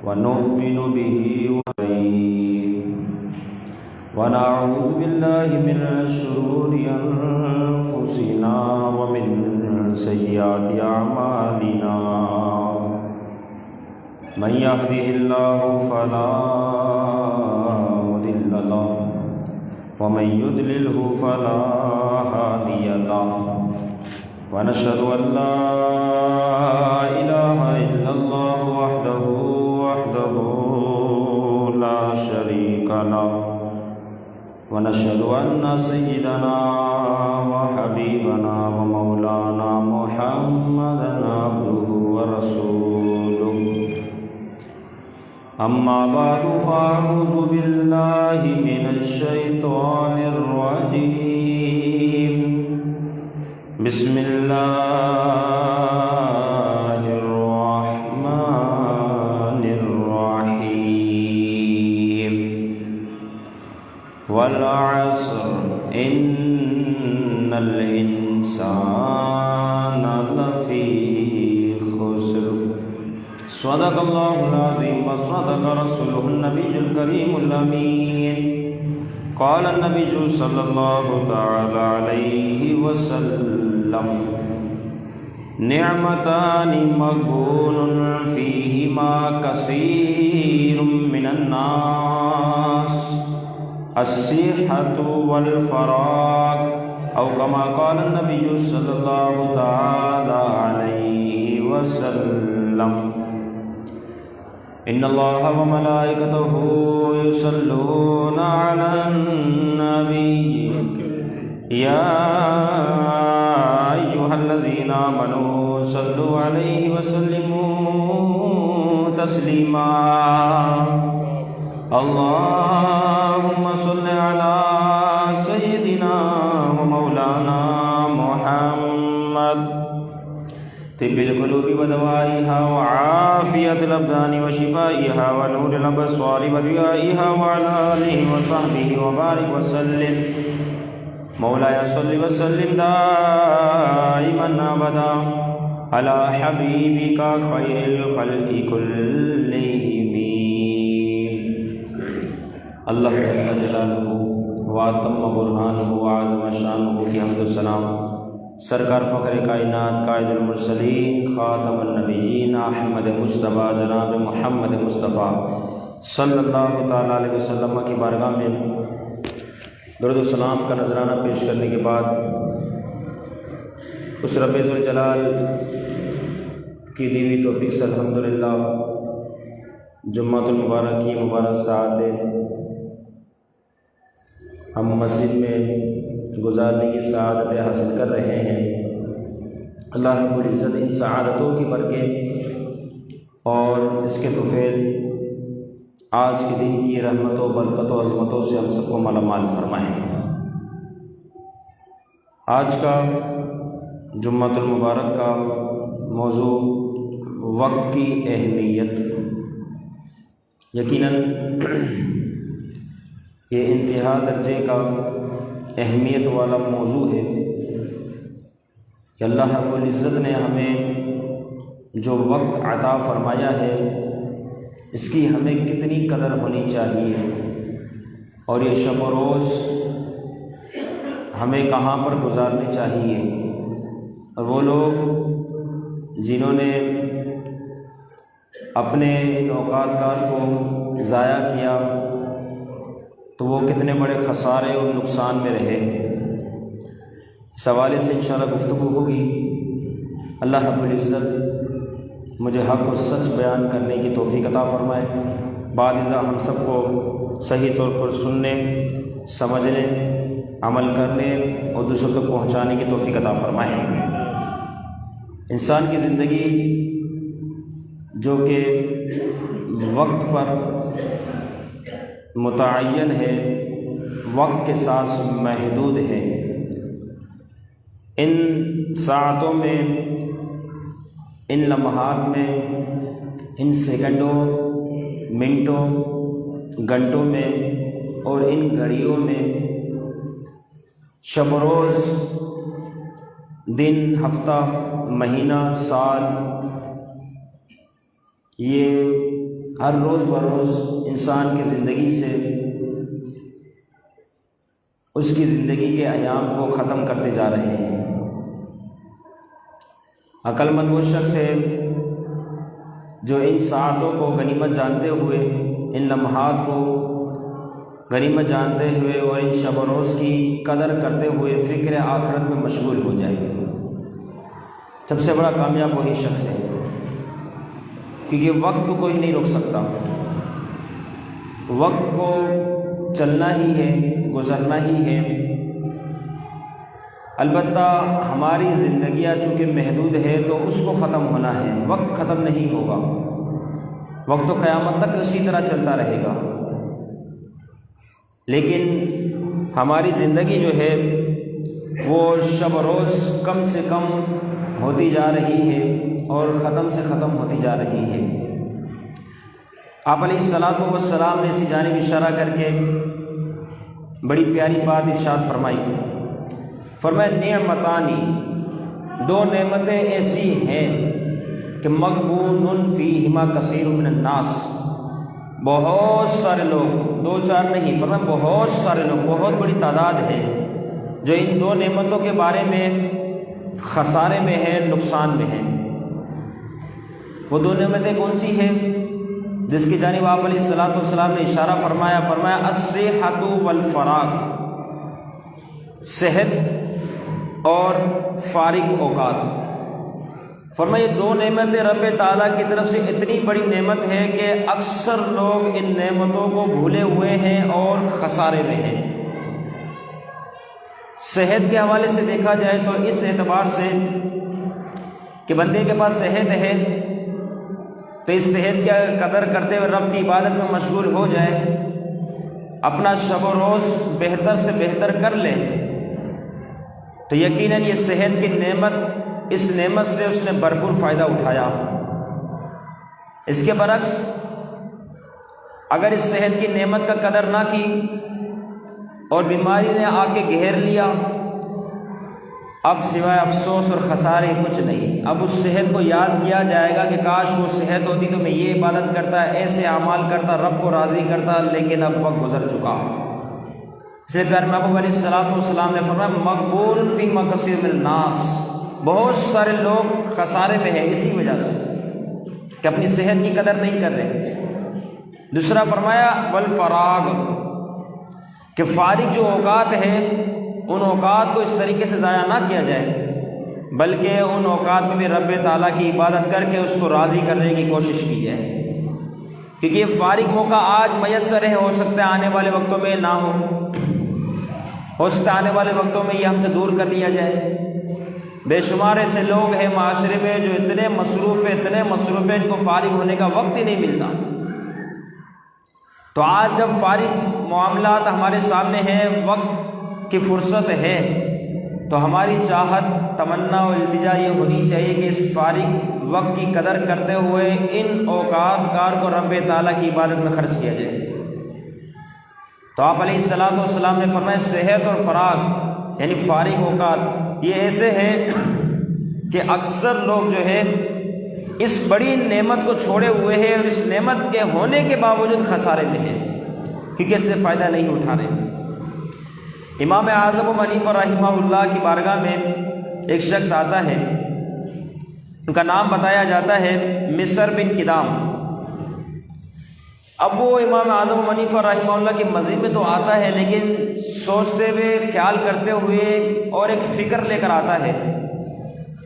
ونؤمن به ونعوذ بالله من شرور أنفسنا ومن سيئات أعمالنا من يهده الله فلا مضل له ومن يضلله فلا هادي له ونشهد أن لا إله إلا الله وحده لا شريك له ونشهد أن سيدنا وحبيبنا ومولانا محمدا عبده ورسوله أما بعد فأعوذ بالله من الشيطان الرجيم بسم الله الرحمن الرحيم والعصر إن الإنسان لفي خسر صدق الله العظيم وصدق رسوله النبي الكريم الأمين قال النبي صلى الله تعالى عليه وسلم نعمتان مغبون فيهما كثير من الناس الصحة والفراغ أو كما قال النبي صلى الله تعالى عليه وسلم إن الله وملائكته يصلون على النبي يا أيها الذين آمنوا صلوا عليه وسلموا تسليما اللهم صل على سيدنا ومولانا محمد طب القلوب ودوائها وعافية الأبدان وشفائها ونور الأبصار وضيائها وعلى آله وصحبه وبارك وسلم مولاي صل وسلم دائما أبدا على حبيبك خير الخلق كلهم اللہ جل جلالہ واتم برہانہ وعظم شانہ کی حمد و سلام سرکار فخر کائنات قائد المرسلین خاتم النبیین احمد مجتبیٰ جناب محمد مصطفیٰ صلی اللہ تعالیٰ علیہ وسلم کی بارگاہ میں درود و سلام کا نذرانہ پیش کرنے کے بعد اس رب ذوالجلال کی دی ہوئی توفیق سے الحمدللہ جمعۃ المبارک کی مبارک ساعتیں ہم مسجد میں گزارنے کی سعادتیں حاصل کر رہے ہیں۔ اللہ رب العزت ان سعادتوں کی برکت اور اس کے طفیل آج کے دن کی رحمتوں برکتوں عظمتوں سے ہم سب کو مالا مال فرمائیں۔ آج کا جمعۃ المبارک کا موضوع وقت کی اہمیت، یقیناً یہ انتہا درجے کا اہمیت والا موضوع ہے کہ اللہ رب العزت نے ہمیں جو وقت عطا فرمایا ہے اس کی ہمیں کتنی قدر ہونی چاہیے، اور یہ شب و روز ہمیں کہاں پر گزارنے چاہیے۔ اور وہ لوگ جنہوں نے اپنے ان اوقات کو ضائع کیا تو وہ کتنے بڑے خسارے اور نقصان میں رہے۔ اس حوالے سے انشاءاللہ گفتگو ہوگی۔ اللہ رب العزت مجھے حق و سچ بیان کرنے کی توفیق عطا فرمائے، بعد ازاں ہم سب کو صحیح طور پر سننے، سمجھنے، عمل کرنے اور دوسروں تک پہنچانے کی توفیق عطا فرمائے۔ انسان کی زندگی جو کہ وقت پر متعین ہے، وقت کے ساتھ محدود ہے، ان ساعتوں میں، ان لمحات میں، ان سیکنڈوں، منٹوں، گھنٹوں میں اور ان گھڑیوں میں شب و روز، دن، ہفتہ، مہینہ، سال، یہ ہر روز بروز انسان کی زندگی سے اس کی زندگی کے ایام کو ختم کرتے جا رہے ہیں۔ عقل مند وہ شخص ہے جو ان ساعتوں کو غنیمت جانتے ہوئے، ان لمحات کو غنیمت جانتے ہوئے اور ان شب و روز کی قدر کرتے ہوئے فکر آخرت میں مشغول ہو جائے۔ سب سے بڑا کامیاب وہی شخص ہے، کیونکہ وقت کو کوئی نہیں روک سکتا، وقت کو چلنا ہی ہے، گزرنا ہی ہے۔ البتہ ہماری زندگیاں چونکہ محدود ہے تو اس کو ختم ہونا ہے، وقت ختم نہیں ہوگا، وقت تو قیامت تک اسی طرح چلتا رہے گا۔ لیکن ہماری زندگی جو ہے وہ شب و روز کم سے کم ہوتی جا رہی ہے اور ختم سے ختم ہوتی جا رہی ہے۔ آپ علیہ الصلاۃ والسلام نے اسی جانب اشارہ کر کے بڑی پیاری بات ارشاد فرمایا نعمتانی، دو نعمتیں ایسی ہیں کہ مغبون فیہما کثیر من الناس، بہت سارے لوگ، دو چار نہیں، فرمایا بہت سارے لوگ، بہت بڑی تعداد ہے جو ان دو نعمتوں کے بارے میں خسارے میں ہے، نقصان میں ہے۔ وہ دو نعمتیں کون سی ہیں جس کی جانب آپ علیہ الصلاۃ والسلام نے اشارہ فرمایا الصحۃ والفراغ، صحت اور فارغ اوقات۔ فرمایا یہ دو نعمتیں رب تعالیٰ کی طرف سے اتنی بڑی نعمت ہے کہ اکثر لوگ ان نعمتوں کو بھولے ہوئے ہیں اور خسارے میں ہیں۔ صحت کے حوالے سے دیکھا جائے تو اس اعتبار سے کہ بندے کے پاس صحت ہے تو اس صحت کی قدر کرتے ہوئے رب کی عبادت میں مشغول ہو جائے، اپنا شب و روز بہتر سے بہتر کر لے، تو یقیناً یہ صحت کی نعمت، اس نعمت سے اس نے بھرپور فائدہ اٹھایا۔ اس کے برعکس اگر اس صحت کی نعمت کا قدر نہ کی اور بیماری نے آ کے گھیر لیا، اب سوائے افسوس اور خسارے کچھ نہیں۔ اب اس صحت کو یاد کیا جائے گا کہ کاش وہ صحت ہوتی تو میں یہ عبادت کرتا، ایسے اعمال کرتا، رب کو راضی کرتا، لیکن اب وقت گزر چکا۔ اس لیے پیارے محبوب علیہ الصلوۃ والسلام نے فرمایا مغبون فیما کثیر من الناس، بہت سارے لوگ خسارے میں ہیں اسی وجہ سے کہ اپنی صحت کی قدر نہیں کر رہے۔ دوسرا فرمایا والفراغ، کہ فارغ جو اوقات ہیں ان اوقات کو اس طریقے سے ضائع نہ کیا جائے، بلکہ ان اوقات میں بھی رب تعالیٰ کی عبادت کر کے اس کو راضی کرنے کی کوشش کی جائے، کیونکہ یہ فارغ موقع آج میسر ہے، ہو سکتا ہے آنے والے وقتوں میں نہ ہو سکتا ہے آنے والے وقتوں میں یہ ہم سے دور کر لیا جائے۔ بے شمار ایسے لوگ ہیں معاشرے میں جو اتنے مصروف ہیں ان کو فارغ ہونے کا وقت ہی نہیں ملتا۔ تو آج جب فارغ معاملات ہمارے سامنے ہیں، وقت کی فرصت ہے، تو ہماری چاہت، تمنا اور التجا یہ ہونی چاہیے کہ اس فارغ وقت کی قدر کرتے ہوئے ان اوقات کار کو رب تعالیٰ کی عبادت میں خرچ کیا جائے۔ تو آپ علیہ الصلوۃ والسلام نے فرمایا صحت اور فراغ یعنی فارغ اوقات یہ ایسے ہیں کہ اکثر لوگ جو ہے اس بڑی نعمت کو چھوڑے ہوئے ہیں اور اس نعمت کے ہونے کے باوجود خسارے میں ہیں، کیونکہ اس سے فائدہ نہیں اٹھا رہے۔ امام اعظم ابو حنیفہ رحمہ اللہ کی بارگاہ میں ایک شخص آتا ہے، ان کا نام بتایا جاتا ہے مصر بن کدام۔ اب وہ امام اعظم ابو حنیفہ رحمہ اللہ کی مسجد میں تو آتا ہے، لیکن سوچتے ہوئے، خیال کرتے ہوئے اور ایک فکر لے کر آتا ہے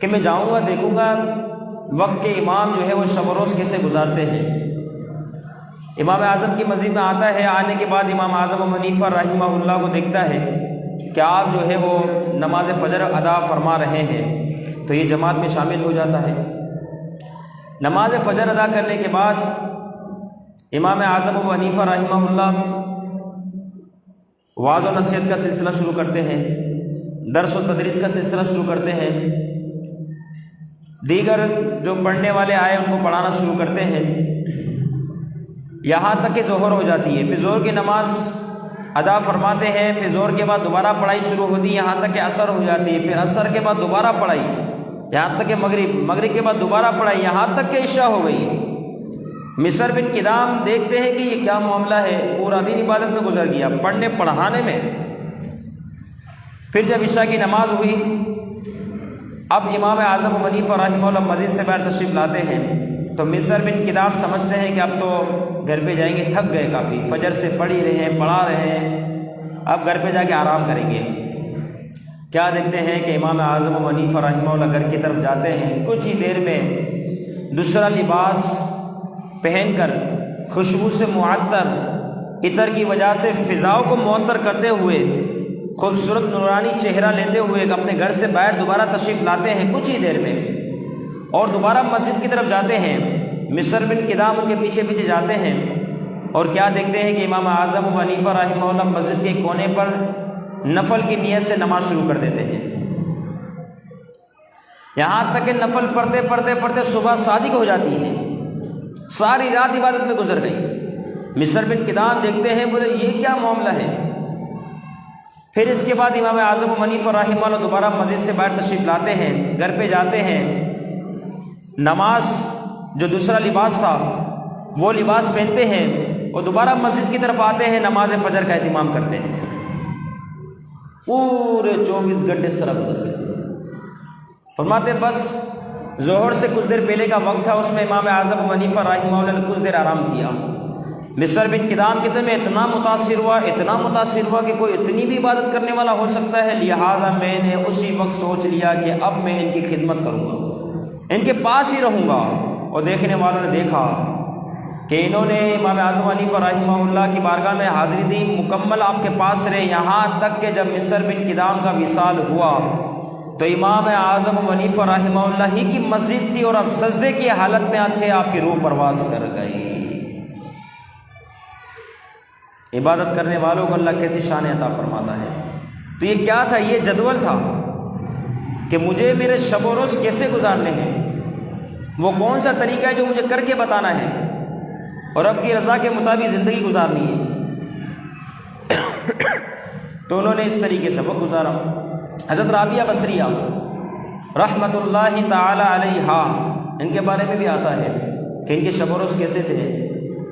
کہ میں جاؤں گا، دیکھوں گا وقت کے امام جو ہے وہ شب و روز کیسے گزارتے ہیں۔ امام اعظم کی مسجد میں آتا ہے، آنے کے بعد امام اعظم ابو حنیفہ رحمہ اللہ کو دیکھتا ہے کہ آپ جو ہے وہ نماز فجر ادا فرما رہے ہیں، تو یہ جماعت میں شامل ہو جاتا ہے۔ نماز فجر ادا کرنے کے بعد امام اعظم ابو حنیفہ رحمہ اللہ وعظ و نصیحت کا سلسلہ شروع کرتے ہیں، درس و تدریس کا سلسلہ شروع کرتے ہیں، دیگر جو پڑھنے والے آئے ان کو پڑھانا شروع کرتے ہیں، یہاں تک کہ ظہر ہو جاتی ہے۔ پھر ظہر کی نماز ادا فرماتے ہیں، پھر ظہر کے بعد دوبارہ پڑھائی شروع ہوتی ہے، یہاں تک کہ عصر ہو جاتی ہے، پھر عصر کے بعد دوبارہ پڑھائی، یہاں تک کہ مغرب کے بعد دوبارہ پڑھائی، یہاں تک کہ عشاء ہو گئی۔ مصر بن کدام دیکھتے ہیں کہ یہ کیا معاملہ ہے، پورا دن عبادت میں گزر گیا، پڑھنے پڑھانے میں۔ پھر جب عشاء کی نماز ہوئی، اب امام اعظم ابو حنیفہ رحمہ اللہ مسجد سے باہر تشریف لاتے ہیں، تو مصر بن کدام سمجھتے ہیں کہ اب تو گھر پہ جائیں گے، تھک گئے کافی، فجر سے پڑھ ہی رہے ہیں، پڑھا رہے ہیں، اب گھر پہ جا کے آرام کریں گے۔ کیا دیکھتے ہیں کہ امام اعظم ابو حنیفہ رحمہ اللہ گھر کی طرف جاتے ہیں، کچھ ہی دیر میں دوسرا لباس پہن کر، خوشبو سے معطر، عطر کی وجہ سے فضاؤں کو معطر کرتے ہوئے، خوبصورت نورانی چہرہ لیتے ہوئے اپنے گھر سے باہر دوبارہ تشریف لاتے ہیں کچھ ہی دیر میں، اور دوبارہ مسجد کی طرف جاتے ہیں۔ مصر بن کدام ان کے پیچھے پیچھے جاتے ہیں، اور کیا دیکھتے ہیں کہ امام اعظم ابو حنیفہ رحمہ اللہ مسجد کے کونے پر نفل کی نیت سے نماز شروع کر دیتے ہیں۔ یہاں تک کہ نفل پڑھتے پڑھتے پڑھتے صبح صادق ہو جاتی ہے، ساری رات عبادت میں گزر گئی۔ مصر بن کدام دیکھتے ہیں، بولے یہ کیا معاملہ ہے؟ پھر اس کے بعد امام اعظم ابو حنیفہ رحمہ اللہ دوبارہ مسجد سے باہر تشریف لاتے ہیں، گھر پہ جاتے ہیں، نماز جو دوسرا لباس تھا وہ لباس پہنتے ہیں، اور دوبارہ مسجد کی طرف آتے ہیں، نماز فجر کا اہتمام کرتے ہیں۔ پورے 24 گھنٹے اس طرح گزر گئے۔ فرماتے بس ظہر سے کچھ دیر پہلے کا وقت تھا، اس میں امام اعظم ابو حنیفہ رحمہ اللہ نے کچھ دیر آرام کیا۔ مصر بن کدام کہتے ہیں میں اتنا متاثر ہوا کہ کوئی اتنی بھی عبادت کرنے والا ہو سکتا ہے، لہٰذا میں نے اسی وقت سوچ لیا کہ اب میں ان کی خدمت کروں گا، ان کے پاس ہی رہوں گا۔ اور دیکھنے والوں نے دیکھا کہ انہوں نے امام اعظم حنیفہ رحمہ اللہ کی بارگاہ میں حاضری دی، مکمل آپ کے پاس رہے، یہاں تک کہ جب مصر بن کدام کا وصال ہوا تو امام اعظم حنیفہ رحمہ اللہ ہی کی مسجد تھی، اور اب سجدے کی حالت میں تھے، آپ کی روح پرواز کر گئی۔ عبادت کرنے والوں کو اللہ کیسی شان عطا فرماتا ہے۔ تو یہ کیا تھا؟ یہ جدول تھا کہ مجھے میرے شب و روز کیسے گزارنے ہیں، وہ کون سا طریقہ ہے جو مجھے کر کے بتانا ہے، اور رب کی رضا کے مطابق زندگی گزارنی ہے۔ تو انہوں نے اس طریقے سے وقت گزارا۔ حضرت رابعہ بصریہ رحمۃ اللہ تعالی علیہا، ان کے بارے میں بھی آتا ہے کہ ان کے شب و روز کیسے تھے۔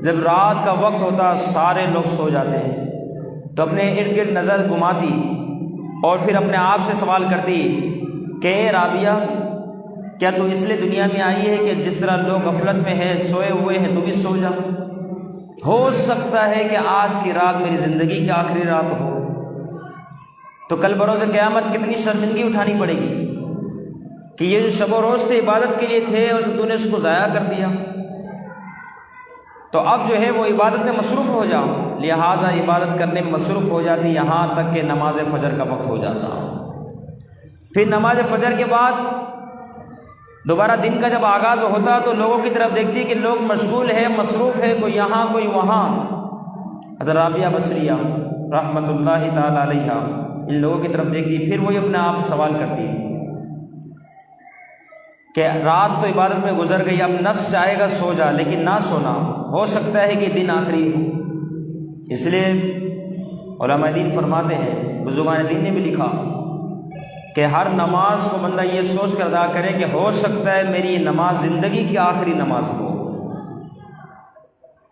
جب رات کا وقت ہوتا، سارے لوگ سو جاتے ہیں، تو اپنے ارد گرد نظر گھماتی اور پھر اپنے آپ سے سوال کرتی کہ اے رابعہ، کیا تو اس لیے دنیا میں آئی ہے کہ جس طرح لوگ غفلت میں ہیں، سوئے ہوئے ہیں، تو بھی سو جا؟ ہو سکتا ہے کہ آج کی رات میری زندگی کی آخری رات ہو، تو کل بروز قیامت کتنی شرمندگی اٹھانی پڑے گی کہ یہ جو شب و روز تھے عبادت کے لیے تھے اور تو نے اس کو ضائع کر دیا۔ تو اب جو ہے وہ عبادت میں مصروف ہو جاؤ، لہٰذا عبادت کرنے میں مصروف ہو جاتی، یہاں تک کہ نماز فجر کا وقت ہو جاتا۔ پھر نماز فجر کے بعد دوبارہ دن کا جب آغاز ہوتا تو لوگوں کی طرف دیکھتی کہ لوگ مشغول ہے، مصروف ہے، کوئی یہاں کوئی وہاں۔ حضرت رابعہ بصریہ رحمۃ اللہ تعالی علیہا ان لوگوں کی طرف دیکھتی، پھر وہی اپنے آپ سے سوال کرتی کہ رات تو عبادت میں گزر گئی، اب نفس چاہے گا سو جا، لیکن نہ سونا، ہو سکتا ہے کہ دن آخری ہو۔ اس لیے علماء دین فرماتے ہیں، بزرگان دین نے بھی لکھا کہ ہر نماز کو بندہ یہ سوچ کر ادا کرے کہ ہو سکتا ہے میری یہ نماز زندگی کی آخری نماز ہو،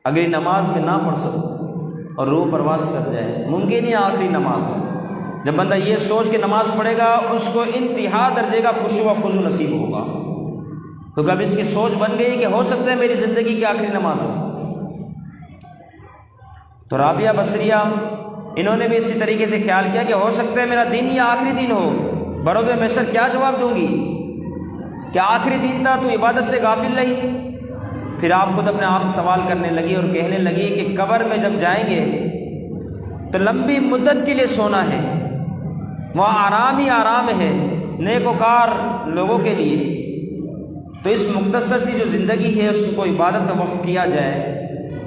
اگلی نماز میں نہ پڑھ سکوں اور روح پرواز کر جائے، ممکن ہی آخری نماز ہو۔ جب بندہ یہ سوچ کے نماز پڑھے گا، اس کو انتہا درجے کا خشوع و خضوع نصیب ہوگا، تو کب اس کی سوچ بن گئی کہ ہو سکتا ہے میری زندگی کی آخری نماز ہو۔ تو رابعہ بصریہ انہوں نے بھی اسی طریقے سے خیال کیا کہ ہو سکتا ہے میرا دن یہ آخری دن ہو، بروز محشر کیا جواب دوں گی؟ کیا آخری دن تھا تو عبادت سے غافل رہی؟ پھر آپ خود اپنے آپ سے سوال کرنے لگی اور کہنے لگی کہ قبر میں جب جائیں گے تو لمبی مدت کے لیے سونا ہے، وہاں آرام ہی آرام ہے نیکوکار لوگوں کے لیے، تو اس مختصر سی جو زندگی ہے اس کو عبادت میں وقف کیا جائے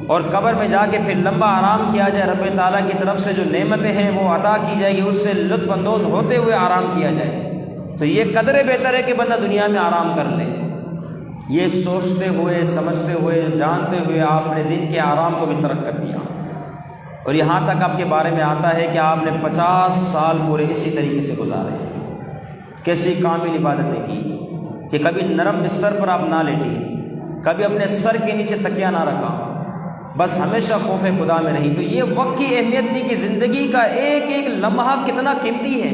اور قبر میں جا کے پھر لمبا آرام کیا جائے، رب تعالیٰ کی طرف سے جو نعمتیں ہیں وہ عطا کی جائے گی، اس سے لطف اندوز ہوتے ہوئے آرام کیا جائے، تو یہ قدر بہتر ہے کہ بندہ دنیا میں آرام کر لے۔ یہ سوچتے ہوئے، سمجھتے ہوئے، جانتے ہوئے آپ نے دن کے آرام کو بھی ترک کر دیا، اور یہاں تک آپ کے بارے میں آتا ہے کہ آپ نے 50 سال پورے اسی طریقے سے گزارے، کیسی کامل عبادتیں کی کہ کبھی نرم بستر پر آپ نہ لیٹی، کبھی اپنے سر کے نیچے تکیہ نہ رکھا، بس ہمیشہ خوف خدا میں رہی۔ تو یہ وقت کی اہمیت تھی کہ زندگی کا ایک ایک لمحہ کتنا قیمتی ہے،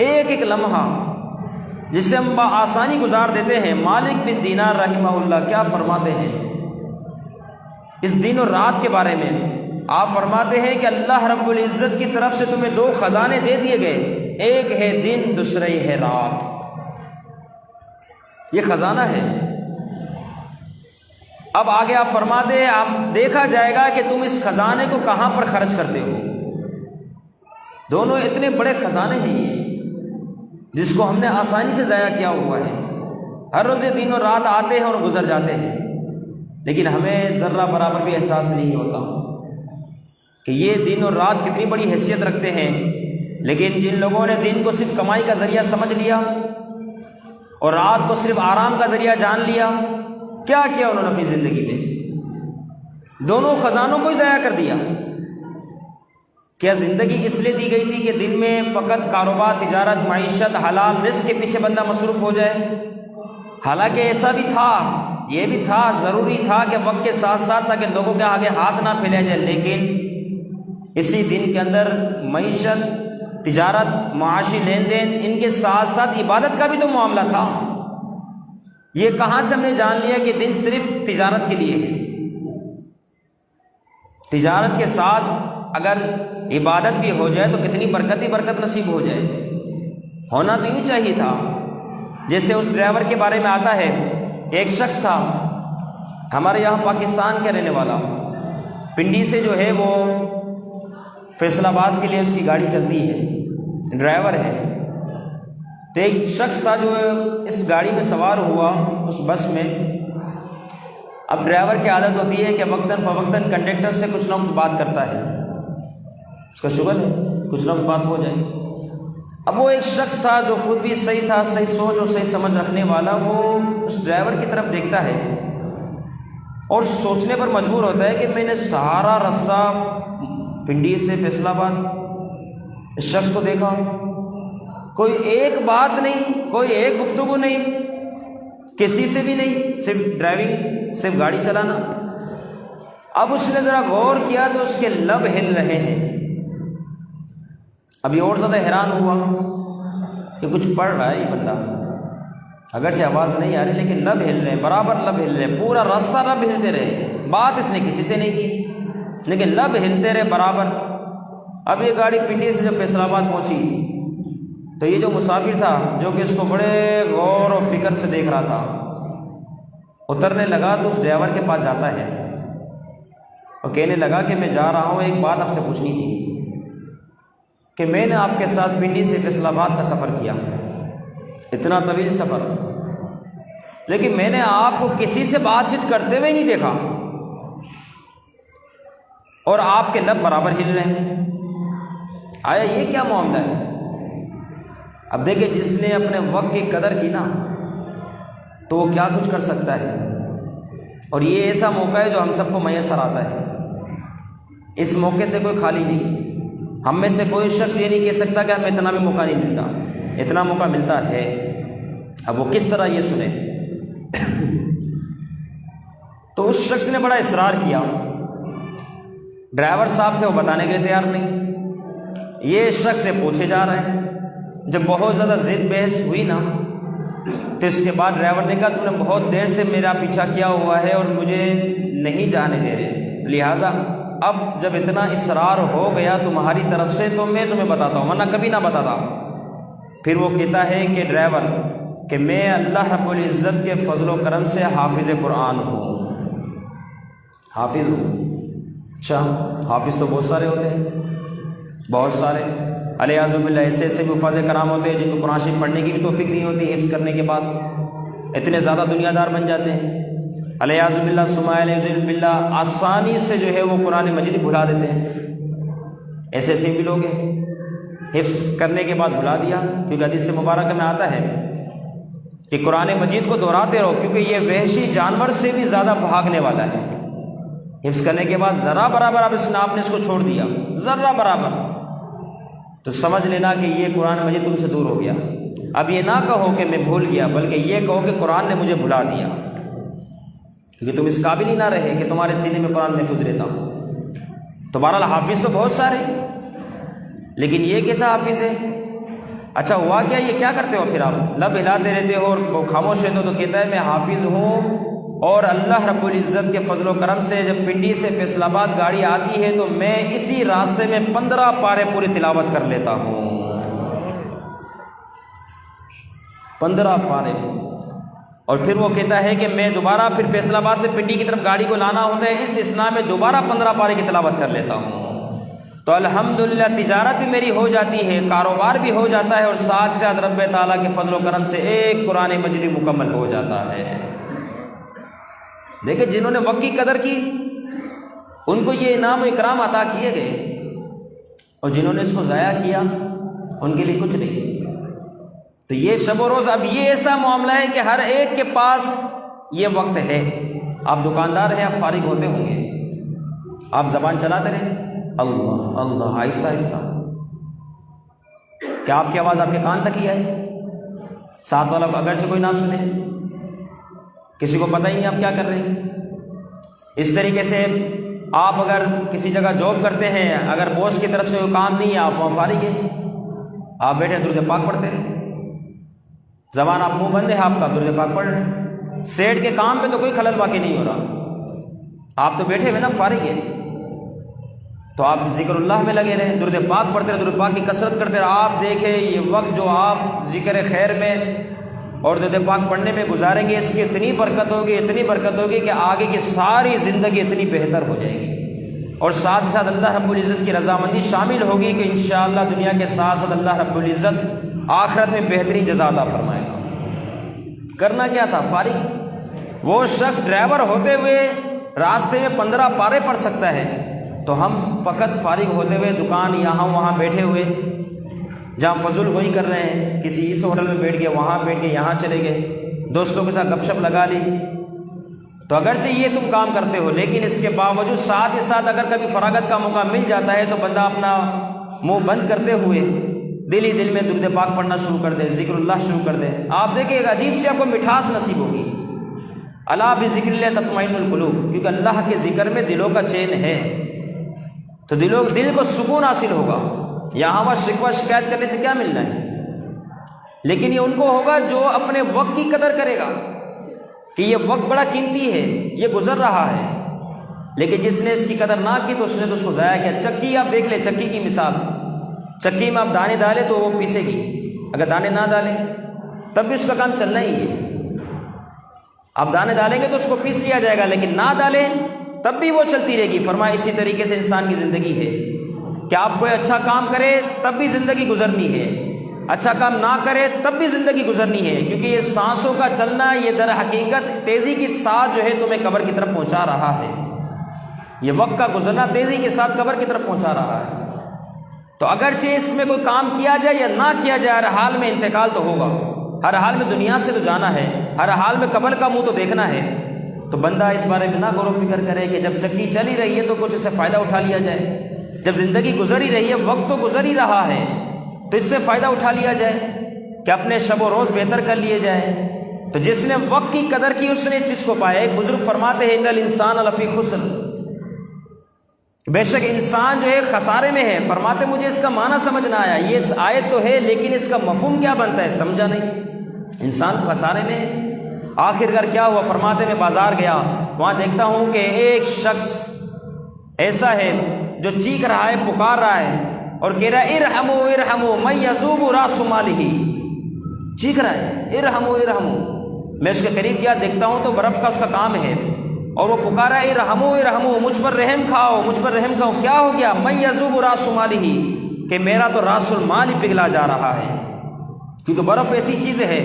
ایک ایک لمحہ جسے ہم بآسانی گزار دیتے ہیں۔ مالک بن دینار رحمہ اللہ کیا فرماتے ہیں اس دن اور رات کے بارے میں؟ آپ فرماتے ہیں کہ اللہ رب العزت کی طرف سے تمہیں دو خزانے دے دیے گئے، ایک ہے دن، دوسری ہے رات۔ یہ خزانہ ہے۔ اب آگے آپ فرماتے ہیں آپ دیکھا جائے گا کہ تم اس خزانے کو کہاں پر خرچ کرتے ہو۔ دونوں اتنے بڑے خزانے ہیں یہ، جس کو ہم نے آسانی سے ضائع کیا ہوا ہے۔ ہر روز دن اور رات آتے ہیں اور گزر جاتے ہیں، لیکن ہمیں ذرہ برابر بھی احساس نہیں ہوتا کہ یہ دن اور رات کتنی بڑی حیثیت رکھتے ہیں۔ لیکن جن لوگوں نے دن کو صرف کمائی کا ذریعہ سمجھ لیا اور رات کو صرف آرام کا ذریعہ جان لیا، کیا کیا انہوں نے اپنی زندگی میں؟ دونوں خزانوں کو ہی ضائع کر دیا۔ کیا زندگی اس لیے دی گئی تھی کہ دن میں فقط کاروبار، تجارت، معیشت، حلال رزق کے پیچھے بندہ مصروف ہو جائے؟ حالانکہ ایسا بھی تھا، یہ بھی تھا، ضروری تھا کہ وقت کے ساتھ ساتھ تاکہ لوگوں کے آگے ہاتھ نہ پھیلایا جائے، لیکن اسی دن کے اندر معیشت، تجارت، معاشی لین دین، ان کے ساتھ ساتھ عبادت کا بھی تو معاملہ تھا۔ یہ کہاں سے ہم نے جان لیا کہ دن صرف تجارت کے لیے ہے؟ تجارت کے ساتھ اگر عبادت بھی ہو جائے تو کتنی برکت ہی برکت نصیب ہو جائے۔ ہونا تو یوں چاہیے تھا، جیسے اس ڈرائیور کے بارے میں آتا ہے، ایک شخص تھا ہمارے یہاں پاکستان کا رہنے والا، پنڈی سے جو ہے وہ فیصل آباد کے لیے اس کی گاڑی چلتی ہے، ڈرائیور ہے۔ تو ایک شخص تھا جو اس گاڑی میں سوار ہوا، اس بس میں۔ اب ڈرائیور کی عادت ہوتی ہے کہ وقتاً فوقتاً کنڈکٹر سے کچھ نہ کچھ بات کرتا ہے، اس کا شغل ہے کچھ نہ کچھ بات ہو جائے۔ اب وہ ایک شخص تھا جو خود بھی صحیح تھا، صحیح سوچ اور صحیح سمجھ رکھنے والا، وہ اس ڈرائیور کی طرف دیکھتا ہے اور سوچنے پر مجبور ہوتا ہے کہ میں نے سارا راستہ پنڈی سے فیصل آباد اس شخص کو دیکھا، کوئی ایک بات نہیں، کوئی ایک گفتگو نہیں، کسی سے بھی نہیں، صرف ڈرائیونگ، صرف گاڑی چلانا۔ اب اس نے ذرا غور کیا تو اس کے لب ہل رہے ہیں۔ ابھی اور زیادہ حیران ہوا کہ کچھ پڑھ رہا ہے یہ بندہ، اگرچہ آواز نہیں آ رہی لیکن لب ہل رہے، برابر لب ہل رہے، پورا راستہ لب ہلتے رہے، بات اس نے کسی سے نہیں کی لیکن لب ہلتے رہے برابر۔ اب یہ گاڑی پنڈی سے جب فیصل آباد پہنچی تو یہ جو مسافر تھا، جو کہ اس کو بڑے غور و فکر سے دیکھ رہا تھا، اترنے لگا تو اس ڈرائیور کے پاس جاتا ہے اور کہنے لگا کہ میں جا رہا ہوں، ایک بات آپ سے پوچھنی تھی کہ میں نے آپ کے ساتھ پنڈی سے فیصل آباد کا سفر کیا، اتنا طویل سفر، لیکن میں نے آپ کو کسی سے بات چیت کرتے ہوئے نہیں دیکھا اور آپ کے لب برابر ہل رہے ہیں، آیا یہ کیا معاملہ ہے؟ اب دیکھیں جس نے اپنے وقت کی قدر کی نا تو وہ کیا کچھ کر سکتا ہے، اور یہ ایسا موقع ہے جو ہم سب کو میسر آتا ہے، اس موقع سے کوئی خالی نہیں۔ ہم میں سے کوئی شخص یہ نہیں کہہ سکتا کہ ہمیں اتنا بھی موقع نہیں ملتا، اتنا موقع ملتا ہے۔ اب وہ کس طرح یہ سنے؟ تو اس شخص نے بڑا اصرار کیا، ڈرائیور صاحب تھے وہ بتانے کے لیے تیار نہیں، یہ شخص سے پوچھے جا رہے ہیں۔ جب بہت زیادہ ضد بحث ہوئی نا تو اس کے بعد ڈرائیور نے کہا تم نے بہت دیر سے میرا پیچھا کیا ہوا ہے اور مجھے نہیں جانے دے رہے، لہٰذا اب جب اتنا اصرار ہو گیا تمہاری طرف سے تو میں تمہیں بتاتا ہوں، ورنہ کبھی نہ بتاتا۔ پھر وہ کہتا ہے کہ ڈرائیور کہ میں اللہ رب العزت کے فضل و کرم سے حافظ قرآن ہوں، حافظ ہوں۔ اچھا، حافظ تو بہت سارے ہوتے ہیں، بہت سارے، علیہ باللہ ایسے ایسے بھی حفاظ کرام ہوتے ہیں جن کو قرآن شریف پڑھنے کی بھی توفیق نہیں ہوتی، حفظ کرنے کے بعد اتنے زیادہ دنیا دار بن جاتے ہیں، علیہ باللہ ثم علیہ باللہ، آسانی سے جو ہے وہ قرآن مجید بھلا دیتے ہیں۔ ایسے ایسے بھی لوگ ہیں، حفظ کرنے کے بعد بھلا دیا، کیونکہ حدیث مبارکہ میں آتا ہے کہ قرآن مجید کو دہراتے رہو کیونکہ یہ وحشی جانور سے بھی زیادہ بھاگنے والا ہے۔ حفظ کرنے کے بعد ذرا برابر آپ نے اس کو چھوڑ دیا، ذرا برابر، تو سمجھ لینا کہ یہ قرآن مجید تم سے دور ہو گیا۔ اب یہ نہ کہو کہ میں بھول گیا، بلکہ یہ کہو کہ قرآن نے مجھے بھلا دیا، کیونکہ تم اس قابل ہی نہ رہے کہ تمہارے سینے میں قرآن محفوظ رہتا ہوں۔ تو بہرحال حافظ تو بہت سارے، لیکن یہ کیسا حافظ ہے؟ اچھا ہوا کیا، یہ کیا کرتے ہو پھر آپ؟ لب ہلاتے رہتے ہو اور خاموش رہتے ہو۔ تو کہتا ہے میں حافظ ہوں، اور اللہ رب العزت کے فضل و کرم سے جب پنڈی سے فیصل آباد گاڑی آتی ہے تو میں اسی راستے میں 15 پارے پوری تلاوت کر لیتا ہوں، 15 پارے۔ اور پھر وہ کہتا ہے کہ میں دوبارہ پھر فیصل آباد سے پنڈی کی طرف گاڑی کو لانا ہوتا ہے، اس اثناء میں دوبارہ 15 پارے کی تلاوت کر لیتا ہوں۔ تو الحمدللہ تجارت بھی میری ہو جاتی ہے، کاروبار بھی ہو جاتا ہے، اور ساتھ ساتھ رب تعالیٰ کے فضل و کرم سے ایک قرآن مجید مکمل ہو جاتا ہے۔ دیکھیں جنہوں نے وقت کی قدر کی ان کو یہ انعام و اکرام عطا کیے گئے، اور جنہوں نے اس کو ضائع کیا ان کے لیے کچھ نہیں۔ تو یہ شب و روز اب یہ ایسا معاملہ ہے کہ ہر ایک کے پاس یہ وقت ہے۔ آپ دکاندار ہیں، آپ فارغ ہوتے ہوں گے، آپ زبان چلاتے رہیں اللہ اللہ آہستہ آہستہ، کیا آپ کی آواز آپ کے کان تک ہی آئے؟ ساتھ والا اگرچہ کوئی نہ سنے، کسی کو پتہ ہی نہیں آپ کیا کر رہے ہیں۔ اس طریقے سے آپ اگر کسی جگہ جاب کرتے ہیں، اگر باس کی طرف سے کوئی کام نہیں ہے، آپ وہاں فارغ ہیں، آپ بیٹھے درود پاک پڑھتے رہتے، زبان آپ منہ بند ہے، آپ کا درود پاک پڑھ رہے ہیں، سیٹ کے کام پہ تو کوئی خلل واقع نہیں ہو رہا، آپ تو بیٹھے ہوئے نا فارغ ہیں، تو آپ ذکر اللہ میں لگے رہیں، درود پاک پڑھتے رہے، درود پاک کی کثرت کرتے رہے۔ آپ دیکھیں یہ وقت جو آپ ذکر خیر میں اور درود پاک پڑھنے میں گزاریں گے، اس کی اتنی برکت ہوگی، اتنی برکت ہوگی کہ آگے کی ساری زندگی اتنی بہتر ہو جائے گی، اور ساتھ ہی ساتھ اللہ رب العزت کی رضامندی شامل ہوگی کہ انشاءاللہ دنیا کے ساتھ ساتھ اللہ رب العزت آخرت میں بہترین جزا عطا فرمائے گا۔ کرنا کیا تھا؟ فارغ۔ وہ شخص ڈرائیور ہوتے ہوئے راستے میں 15 پارے پڑھ سکتا ہے، تو ہم فقط فارغ ہوتے ہوئے دکان یہاں وہاں بیٹھے ہوئے، جہاں فضول گوئی کر رہے ہیں، کسی اس ہوٹل میں بیٹھ گئے، وہاں بیٹھ گئے، یہاں چلے گئے، دوستوں کے ساتھ گپ شپ لگا لی، تو اگرچہ یہ تم کام کرتے ہو، لیکن اس کے باوجود ساتھ ہی ساتھ اگر کبھی فراغت کا موقع مل جاتا ہے تو بندہ اپنا منہ بند کرتے ہوئے دل ہی دل میں درود پاک پڑھنا شروع کر دے، ذکر اللہ شروع کر دے۔ آپ دیکھیں ایک عجیب سی آپ کو مٹھاس نصیب ہوگی۔ الا بذکر اللہ تطمئن القلوب، کیونکہ اللہ کے ذکر میں دلوں کا چین ہے، تو دل کو سکون حاصل ہوگا۔ یہاں وہ شکوہ شکایت کرنے سے کیا ملنا ہے؟ لیکن یہ ان کو ہوگا جو اپنے وقت کی قدر کرے گا کہ یہ وقت بڑا قیمتی ہے، یہ گزر رہا ہے، لیکن جس نے اس کی قدر نہ کی تو اس نے تو اس کو ضائع کیا۔ چکی آپ دیکھ لیں، چکی کی مثال، چکی میں آپ دانے ڈالیں تو وہ پیسے گی، اگر دانے نہ ڈالیں تب بھی اس کا کام چلنا ہی ہے۔ آپ دانے ڈالیں گے تو اس کو پیس لیا جائے گا، لیکن نہ ڈالیں تب بھی وہ چلتی رہے گی۔ فرمایا اسی طریقے سے انسان کی زندگی ہے کہ آپ کوئی اچھا کام کرے تب بھی زندگی گزرنی ہے، اچھا کام نہ کرے تب بھی زندگی گزرنی ہے، کیونکہ یہ سانسوں کا چلنا یہ در حقیقت تیزی کے ساتھ جو ہے تمہیں قبر کی طرف پہنچا رہا ہے۔ یہ وقت کا گزرنا تیزی کے ساتھ قبر کی طرف پہنچا رہا ہے۔ تو اگرچہ اس میں کوئی کام کیا جائے یا نہ کیا جائے، ہر حال میں انتقال تو ہوگا، ہر حال میں دنیا سے تو جانا ہے، ہر حال میں قبر کا منہ تو دیکھنا ہے۔ تو بندہ اس بارے میں نہ غور و فکر کرے کہ جب چکی چلی رہی ہے تو کچھ اس سے فائدہ اٹھا لیا جائے، جب زندگی گزر ہی رہی ہے، وقت تو گزر ہی رہا ہے، تو اس سے فائدہ اٹھا لیا جائے کہ اپنے شب و روز بہتر کر لیے جائے۔ تو جس نے وقت کی قدر کی اس نے اس چیز کو پایا۔ ایک بزرگ فرماتے ہیں ان الانسان لفی خسر، بے شک انسان جو ہے خسارے میں ہے۔ فرماتے مجھے اس کا معنی سمجھ نہ آیا، یہ اس آیت تو ہے لیکن اس کا مفہوم کیا بنتا ہے سمجھا نہیں۔ انسان خسارے میں ہے۔ آخر کار کیا ہوا؟ فرماتے میں بازار گیا، وہاں دیکھتا ہوں کہ ایک شخص ایسا ہے جو چیخ رہا ہے، پکار رہا ہے اور کہہ رہا ہے ارحمو ارحمو من یذوب راس مالہ، چیخ رہا ہے ارحمو ارحمو۔ میں اس کے قریب گیا، دیکھتا ہوں تو برف کا اس کا کام ہے اور وہ پکارا ہے ارحمو ارحمو، مجھ پر رحم کھاؤ، مجھ پر رحم کھاؤ۔ کیا ہو گیا؟ من یذوب راس مالہ، کہ میرا تو راس المال ہی پگھلا جا رہا ہے، کیونکہ برف ایسی چیز ہے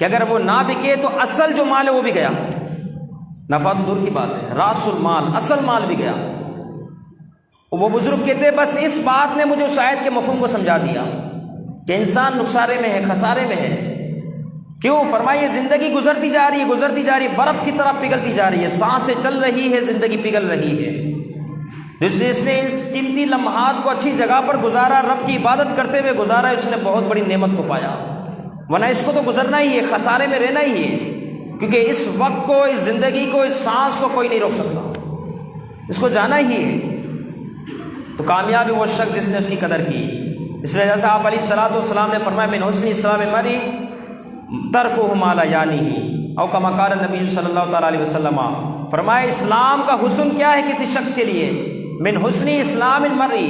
کہ اگر وہ نہ بکے تو اصل جو مال ہے وہ بھی گیا، نفع تو دور کی بات ہے، راس المال اصل مال بھی گیا۔ وہ بزرگ کہتے ہیں بس اس بات نے مجھے اس آیت کے مفہوم کو سمجھا دیا کہ انسان نقصارے میں ہے، خسارے میں ہے۔ کیوں؟ فرمائیے زندگی گزرتی جا رہی ہے، گزرتی جا رہی ہے، برف کی طرح پگھلتی جا رہی ہے، سانسیں چل رہی ہے، زندگی پگھل رہی ہے۔ جس نے اس قیمتی لمحات کو اچھی جگہ پر گزارا، رب کی عبادت کرتے ہوئے گزارا، اس نے بہت بڑی نعمت کو پایا، ورنہ اس کو تو گزرنا ہی ہے، خسارے میں رہنا ہی ہے۔ کیونکہ اس وقت کو، اس زندگی کو، اس سانس کو کوئی نہیں روک سکتا، اس کو جانا ہی ہے۔ تو کامیاب وہ شخص جس نے اس کی قدر کی۔ اس وجہ سے آپ علیہ الصلوۃ والسلام نے فرمایا من حسن اسلام المرء ترکہ ما لا یعنیہ، او کما قال نبی صلی اللہ تعالیٰ علیہ وسلم، فرمایا اسلام کا حسن کیا ہے کسی شخص کے لیے؟ من حسن اسلام المرء،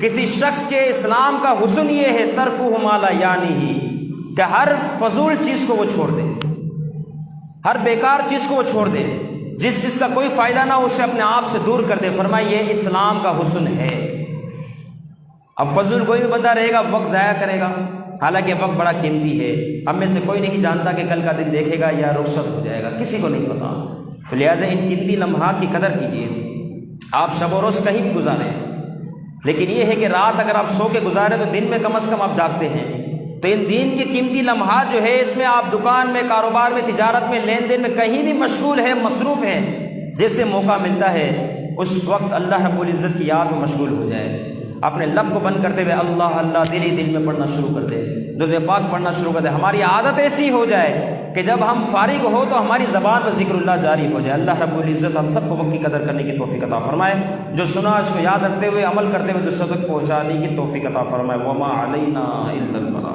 کسی شخص کے اسلام کا حسن یہ ہے ترکہ ما لا یعنیہ، کہ ہر فضول چیز کو وہ چھوڑ دے، ہر بیکار چیز کو وہ چھوڑ دے، جس چیز کا کوئی فائدہ نہ ہو اسے اپنے آپ سے دور کر دے۔ فرمایا یہ اسلام کا حسن ہے۔ اب فضول کوئی بھی بندہ رہے گا، وقت ضائع کرے گا، حالانکہ وقت بڑا قیمتی ہے۔ ہم میں سے کوئی نہیں جانتا کہ کل کا دن دیکھے گا یا رخصت ہو جائے گا، کسی کو نہیں پتا۔ تو لہٰذا ان قیمتی لمحات کی قدر کیجیے۔ آپ شب و روز کہیں بھی گزاریں، لیکن یہ ہے کہ رات اگر آپ سو کے گزاریں تو دن میں کم از کم آپ جاگتے ہیں۔ تو ان دین کی قیمتی لمحات جو ہے، اس میں آپ دکان میں، کاروبار میں، تجارت میں، لین دین میں کہیں بھی مشغول ہیں، مصروف ہیں، جیسے موقع ملتا ہے اس وقت اللہ رب العزت کی یاد میں مشغول ہو جائے۔ اپنے لب کو بند کرتے ہوئے اللہ اللہ دل ہی دل میں پڑھنا شروع کر دے، درود پاک پڑھنا شروع کر دے۔ ہماری عادت ایسی ہو جائے کہ جب ہم فارغ ہو تو ہماری زبان پر ذکر اللہ جاری ہو جائے۔ اللہ رب العزت ہم سب کو وقت کی قدر کرنے کی توفیق عطا فرمائے، جو سنا اس کو یاد رکھتے ہوئے عمل کرتے ہوئے دوسروں تک پہنچانے کی توفیق عطا فرمائے۔ وما علینا الا البلاغ۔